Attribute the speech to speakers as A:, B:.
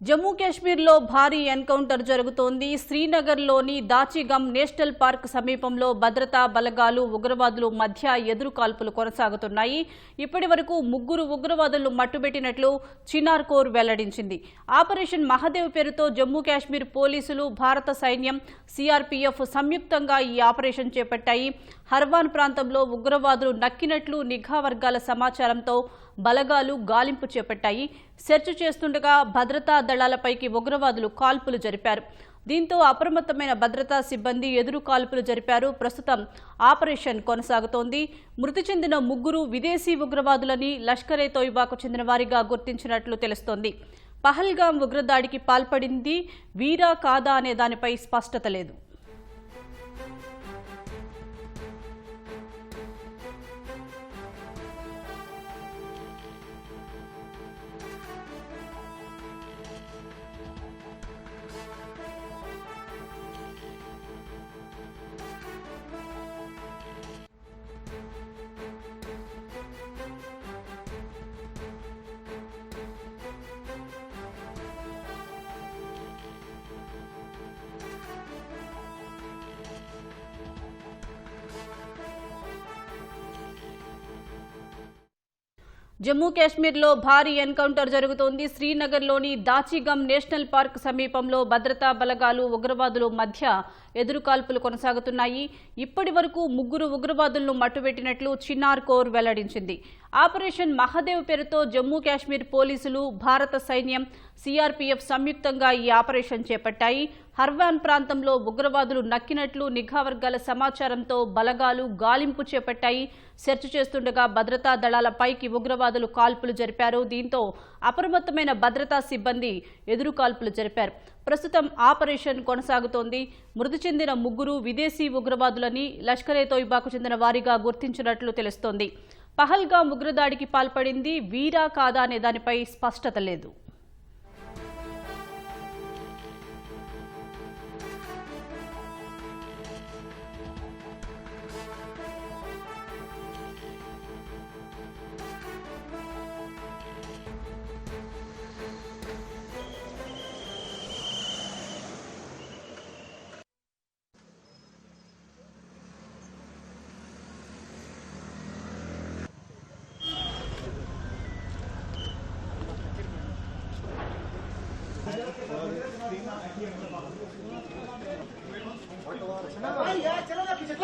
A: జమ్మూ కాశ్మీర్లో భారీ ఎన్కౌంటర్ జరుగుతోంది. శ్రీనగర్లోని దాచిగమ్ నేషనల్ పార్క్ సమీపంలో భద్రతా బలగాలు ఉగ్రవాదుల మధ్య ఎదురుకాల్పులు కొనసాగుతున్నాయి. ఇప్పటి వరకు 3 ఉగ్రవాదులను మట్టుబెట్టినట్లు చినార్ కోర్ వెల్లడించింది. ఆపరేషన్ మహదేవ్ పేరుతో జమ్మూ కాశ్మీర్ పోలీసులు, భారత సైన్యం, సిఆర్పీఎఫ్ సంయుక్తంగా ఈ ఆపరేషన్ చేపట్టాయి. హర్వాన్ ప్రాంతంలో ఉగ్రవాదులు నక్కినట్లు నిఘా వర్గాల సమాచారంతో బలగాలు గాలింపు చేపట్టాయి. సెర్చ్ చేస్తుండగా భద్రతా దళాలపైకి ఉగ్రవాదులు కాల్పులు జరిపారు. దీంతో అప్రమత్తమైన భద్రతా సిబ్బంది ఎదురు కాల్పులు జరిపారు. ప్రస్తుతం ఆపరేషన్ కొనసాగుతోంది. మృతి చెందిన 3 విదేశీ ఉగ్రవాదులని లష్కరే తోయిబాకు చెందిన వారిగా గుర్తించినట్లు తెలుస్తోంది. పహల్గాం ఉగ్రదాడికి పాల్పడింది వీరా కాదా అనే దానిపై స్పష్టత లేదు. జమ్మూ కాశ్మీర్లో భారీ ఎన్కౌంటర్ జరుగుతోంది. శ్రీనగర్లోని దాచిగమ్ నేషనల్ పార్క్ సమీపంలో భద్రతా బలగాలు ఉగ్రవాదుల మధ్య ఎదురుకాల్పులు కొనసాగుతున్నాయి. ఇప్పటి వరకు 3 ఉగ్రవాదులను మట్టుబెట్టినట్లు చినార్ కోర్ వెల్లడించింది. ఆపరేషన్ మహదేవ్ పేరుతో జమ్మూ కాశ్మీర్ పోలీసులు, భారత సైన్యం, సిఆర్పీఎఫ్ సంయుక్తంగా ఈ ఆపరేషన్ చేపట్టాయి. హర్వాన్ ప్రాంతంలో ఉగ్రవాదులు నక్కినట్లు నిఘా వర్గాల సమాచారంతో బలగాలు గాలింపు చేపట్టాయి. సెర్చ్ చేస్తుండగా భద్రతా దళాలపైకి ఉగ్రవాదులు కాల్పులు జరిపారు. దీంతో అప్రమత్తమైన భద్రతా సిబ్బంది ఎదురు కాల్పులు జరిపారు. ప్రస్తుతం ఆపరేషన్ కొనసాగుతోంది. మృతి చెందిన 3 విదేశీ ఉగ్రవాదులని లష్కరే తోయిబాకు చెందిన వారిగా గుర్తించినట్లు తెలుస్తోంది. పహల్గాం ఉగ్రదాడికి పాల్పడింది వీరా కాదా అనే దానిపై స్పష్టత లేదు.
B: चलो ना पीछे